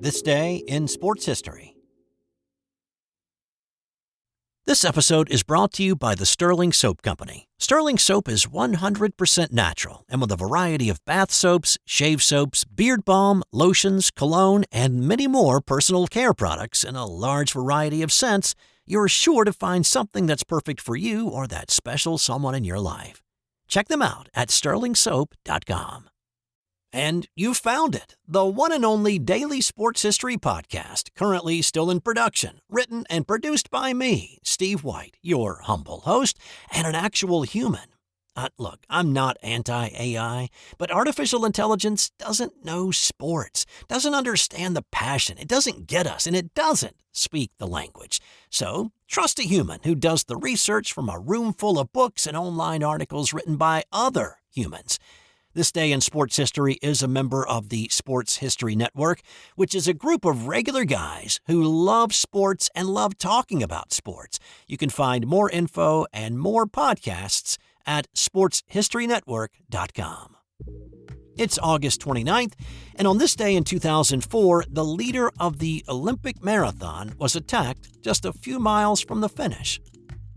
This Day in Sports History. This episode is brought to you by the Sterling Soap Company. Sterling Soap is 100% natural and with a variety of bath soaps, shave soaps, beard balm, lotions, cologne, and many more personal care products in a large variety of scents, you're sure to find something that's perfect for you or that special someone in your life. Check them out at sterlingsoap.com. And you found it, the one and only daily sports history podcast, currently still in production, written and produced by me, Steve White, your humble host, and an actual human. Look, I'm not anti-AI, but artificial intelligence doesn't know sports, doesn't understand the passion, it doesn't get us, and it doesn't speak the language. So, trust a human who does the research from a room full of books and online articles written by other humans. This Day in Sports History is a member of the Sports History Network, which is a group of regular guys who love sports and love talking about sports. You can find more info and more podcasts at sportshistorynetwork.com. It's August 29th, and on this day in 2004, the leader of the Olympic marathon was attacked just a few miles from the finish.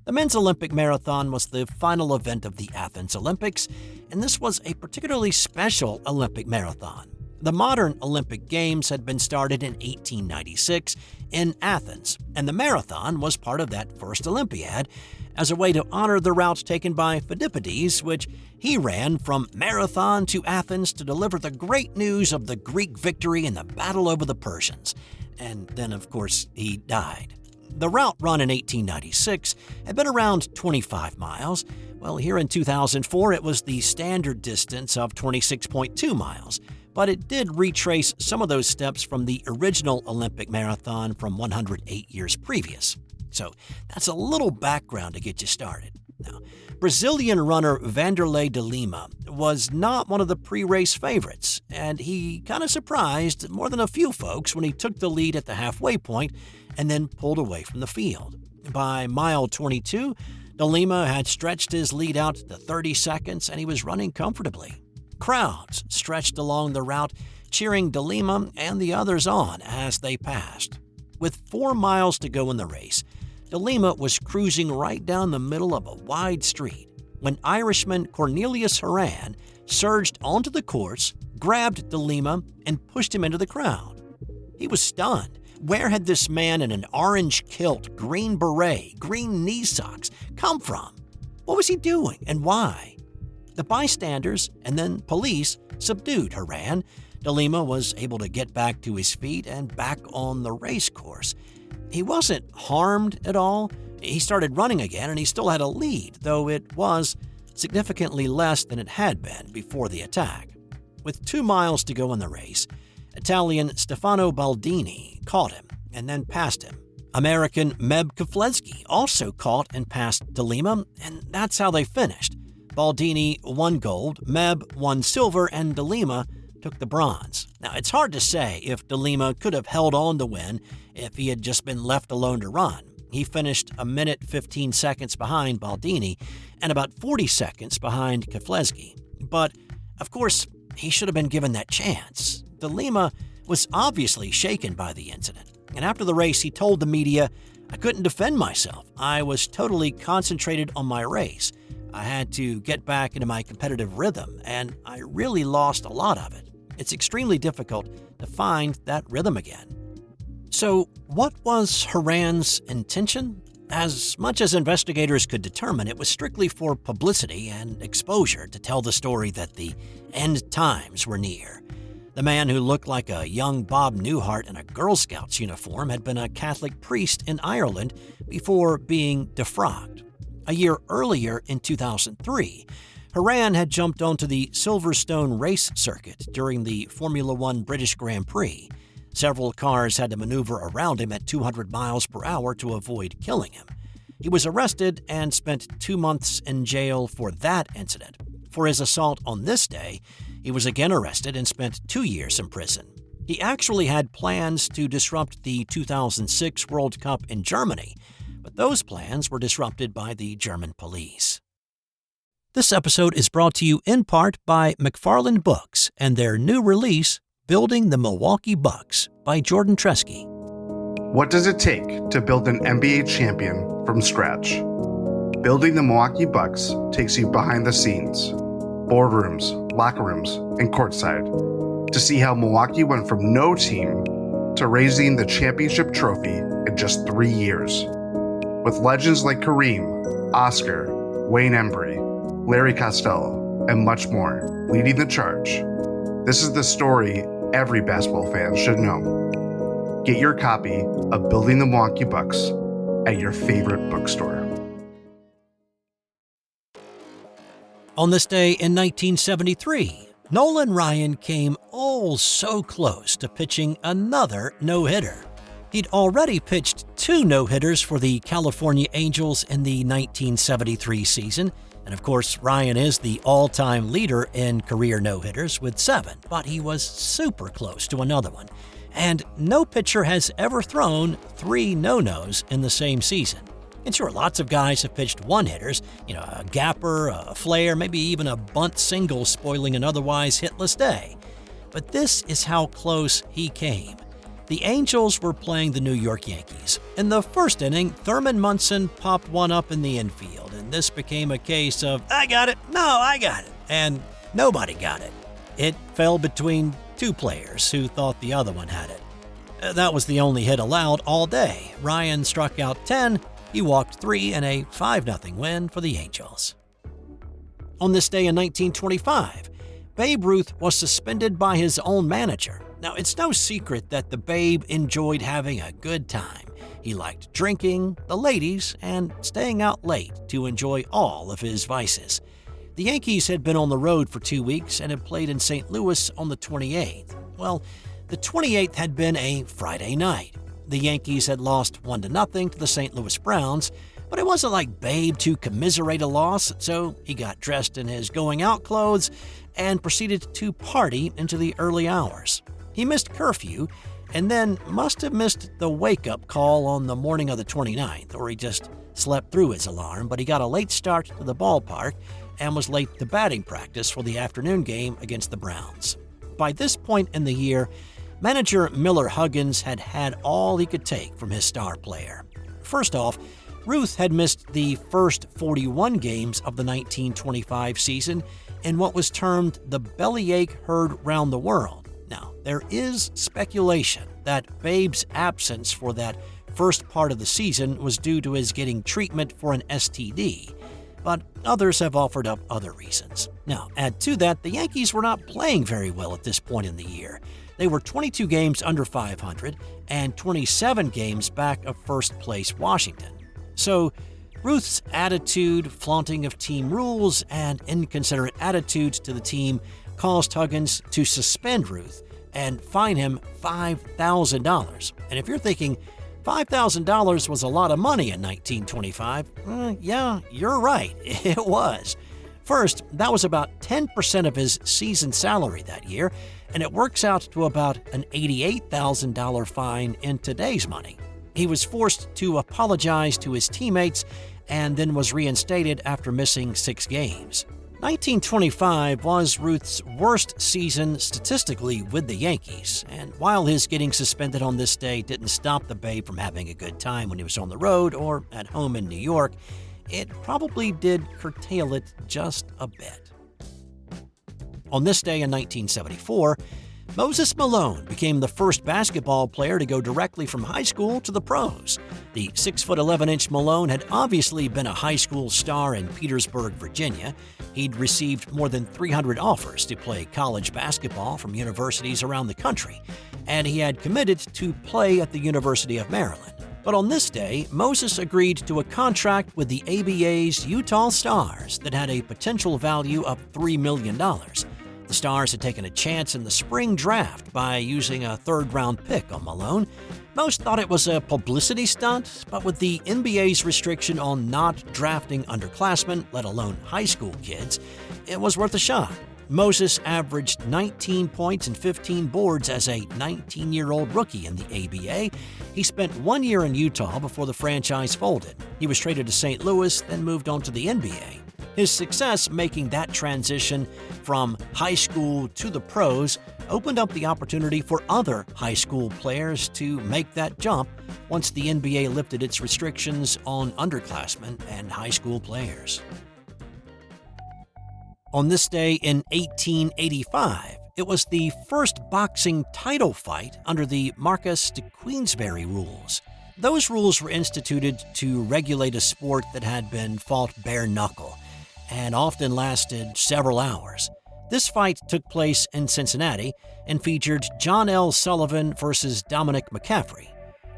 The men's Olympic marathon was the final event of the Athens Olympics, and this was a particularly special Olympic marathon. The modern Olympic Games had been started in 1896 in Athens, and the marathon was part of that first Olympiad as a way to honor the route taken by Phidippides, which he ran from Marathon to Athens to deliver the great news of the Greek victory in the battle over the Persians. And then, of course, he died. The route run in 1896 had been around 25 miles. Well, here in 2004, it was the standard distance of 26.2 miles, but it did retrace some of those steps from the original Olympic marathon from 108 years previous. So that's a little background to get you started. Now, Brazilian runner Vanderlei de Lima was not one of the pre-race favorites, and he kind of surprised more than a few folks when he took the lead at the halfway point and then pulled away from the field. By mile 22, de Lima had stretched his lead out to 30 seconds and he was running comfortably. Crowds stretched along the route, cheering de Lima and the others on as they passed. With 4 miles to go in the race, de Lima was cruising right down the middle of a wide street when Irishman Cornelius Horan surged onto the course, grabbed de Lima, and pushed him into the crowd. He was stunned. Where had this man in an orange kilt, green beret, green knee socks come from? What was he doing and why? The bystanders and then police subdued Horan. De Lima was able to get back to his feet and back on the race course. He wasn't harmed at all. He started running again and he still had a lead, though it was significantly less than it had been before the attack. With 2 miles to go in the race, Italian Stefano Baldini caught him and then passed him. American Meb Keflezighi also caught and passed de Lima, and that's how they finished. Baldini won gold, Meb won silver, and de Lima took the bronze. Now, it's hard to say if de Lima could have held on to win if he had just been left alone to run. He finished a minute 15 seconds behind Baldini and about 40 seconds behind Keflezighi. But, of course, he should have been given that chance. De Lima was obviously shaken by the incident, and after the race he told the media, "I couldn't defend myself. I was totally concentrated on my race. I had to get back into my competitive rhythm, and I really lost a lot of it. It's extremely difficult to find that rhythm again." So, what was Horan's intention? As much as investigators could determine, it was strictly for publicity and exposure to tell the story that the end times were near. The man who looked like a young Bob Newhart in a Girl Scouts uniform had been a Catholic priest in Ireland before being defrocked. A year earlier, in 2003, Horan had jumped onto the Silverstone race circuit during the Formula One British Grand Prix. Several cars had to maneuver around him at 200 miles per hour to avoid killing him. He was arrested and spent 2 months in jail for that incident. For his assault on this day, he was again arrested and spent 2 years in prison. He actually had plans to disrupt the 2006 World Cup in Germany, but those plans were disrupted by the German police. This episode is brought to you in part by McFarland Books and their new release, Building the Milwaukee Bucks by Jordan Tresky. What does it take to build an NBA champion from scratch? Building the Milwaukee Bucks takes you behind the scenes, boardrooms, locker rooms, and courtside to see how Milwaukee went from no team to raising the championship trophy in just 3 years. With legends like Kareem, Oscar, Wayne Embry, Larry Costello, and much more leading the charge. This is the story every basketball fan should know. Get your copy of Building the Milwaukee Bucks at your favorite bookstore. On this day in 1973, Nolan Ryan came so close to pitching another no-hitter. He'd already pitched 2 no-hitters for the California Angels in the 1973 season, and of course, Ryan is the all-time leader in career no-hitters with 7, but he was super close to another one. And no pitcher has ever thrown 3 no-nos in the same season. And sure, lots of guys have pitched one-hitters, a gapper, a flare, maybe even a bunt single spoiling an otherwise hitless day. But this is how close he came. The Angels were playing the New York Yankees. In the first inning, Thurman Munson popped one up in the infield, and this became a case of, I got it, no, I got it, and nobody got it. It fell between 2 players who thought the other one had it. That was the only hit allowed all day. Ryan struck out 10, he walked 3 in a 5-0 win for the Angels. On this day in 1925, Babe Ruth was suspended by his own manager. Now, it's no secret that the Babe enjoyed having a good time. He liked drinking, the ladies, and staying out late to enjoy all of his vices. The Yankees had been on the road for 2 weeks and had played in St. Louis on the 28th. Well, the 28th had been a Friday night. The Yankees had lost 1-0 to the St. Louis Browns, but it wasn't like Babe to commiserate a loss, so he got dressed in his going-out clothes and proceeded to party into the early hours. He missed curfew and then must have missed the wake-up call on the morning of the 29th, or he just slept through his alarm, but he got a late start to the ballpark and was late to batting practice for the afternoon game against the Browns. By this point in the year, manager Miller Huggins had had all he could take from his star player. First off, Ruth had missed the first 41 games of the 1925 season in what was termed the bellyache heard round the world. Now, there is speculation that Babe's absence for that first part of the season was due to his getting treatment for an STD, but others have offered up other reasons. Now, add to that, the Yankees were not playing very well at this point in the year. They were 22 games under 500 and 27 games back of first-place Washington. So, Ruth's attitude, flaunting of team rules, and inconsiderate attitudes to the team caused Huggins to suspend Ruth and fine him $5,000. And if you're thinking $5,000 was a lot of money in 1925, yeah, you're right, it was. First, that was about 10% of his season salary that year, and it works out to about an $88,000 fine in today's money. He was forced to apologize to his teammates and then was reinstated after missing 6 games. 1925 was Ruth's worst season statistically with the Yankees, and while his getting suspended on this day didn't stop the Babe from having a good time when he was on the road or at home in New York, it probably did curtail it just a bit. On this day in 1974, Moses Malone became the first basketball player to go directly from high school to the pros. The 6'11" Malone had obviously been a high school star in Petersburg, Virginia. He'd received more than 300 offers to play college basketball from universities around the country, and he had committed to play at the University of Maryland. But on this day, Moses agreed to a contract with the ABA's Utah Stars that had a potential value of $3 million. The Stars had taken a chance in the spring draft by using a third-round pick on Malone. Most thought it was a publicity stunt, but with the NBA's restriction on not drafting underclassmen, let alone high school kids, it was worth a shot. Moses averaged 19 points and 15 boards as a 19-year-old rookie in the ABA. He spent 1 year in Utah before the franchise folded. He was traded to St. Louis, then moved on to the NBA. His success making that transition from high school to the pros opened up the opportunity for other high school players to make that jump once the NBA lifted its restrictions on underclassmen and high school players. On this day in 1885, it was the first boxing title fight under the Marquess de Queensbury rules. Those rules were instituted to regulate a sport that had been fought bare knuckle and often lasted several hours. This fight took place in Cincinnati and featured John L. Sullivan versus Dominic McCaffrey.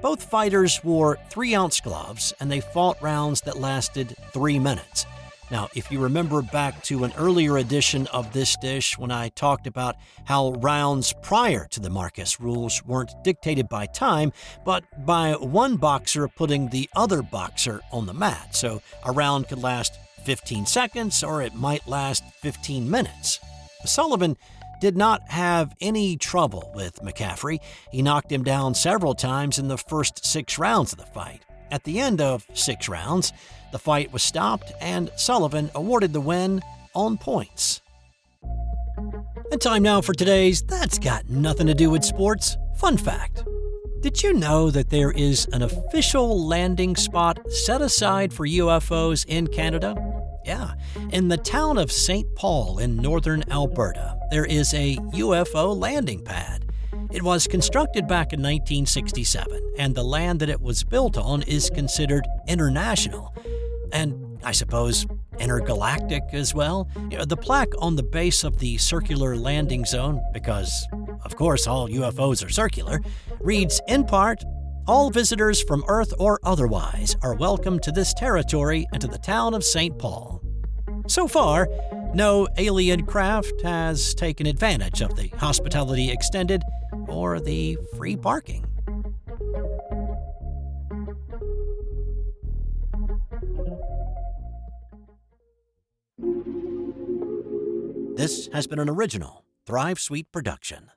Both fighters wore 3-ounce gloves and they fought rounds that lasted 3 minutes. Now, if you remember back to an earlier edition of this dish when I talked about how rounds prior to the Marquess rules weren't dictated by time, but by one boxer putting the other boxer on the mat, so a round could last 15 seconds or it might last 15 minutes. Sullivan did not have any trouble with McCaffrey. He knocked him down several times in the first 6 rounds of the fight. At the end of 6 rounds, the fight was stopped and Sullivan awarded the win on points. And time now for today's That's Got Nothing to Do with Sports fun fact. Did you know that there is an official landing spot set aside for UFOs in Canada? Yeah, in the town of St. Paul in northern Alberta, there is a UFO landing pad. It was constructed back in 1967, and the land that it was built on is considered international, and I suppose intergalactic as well. The plaque on the base of the circular landing zone, because, of course, all UFOs are circular, reads in part, "All visitors from Earth or otherwise are welcome to this territory and to the town of St. Paul." So far, no alien craft has taken advantage of the hospitality extended or the free parking. This has been an original Thrive Suite production.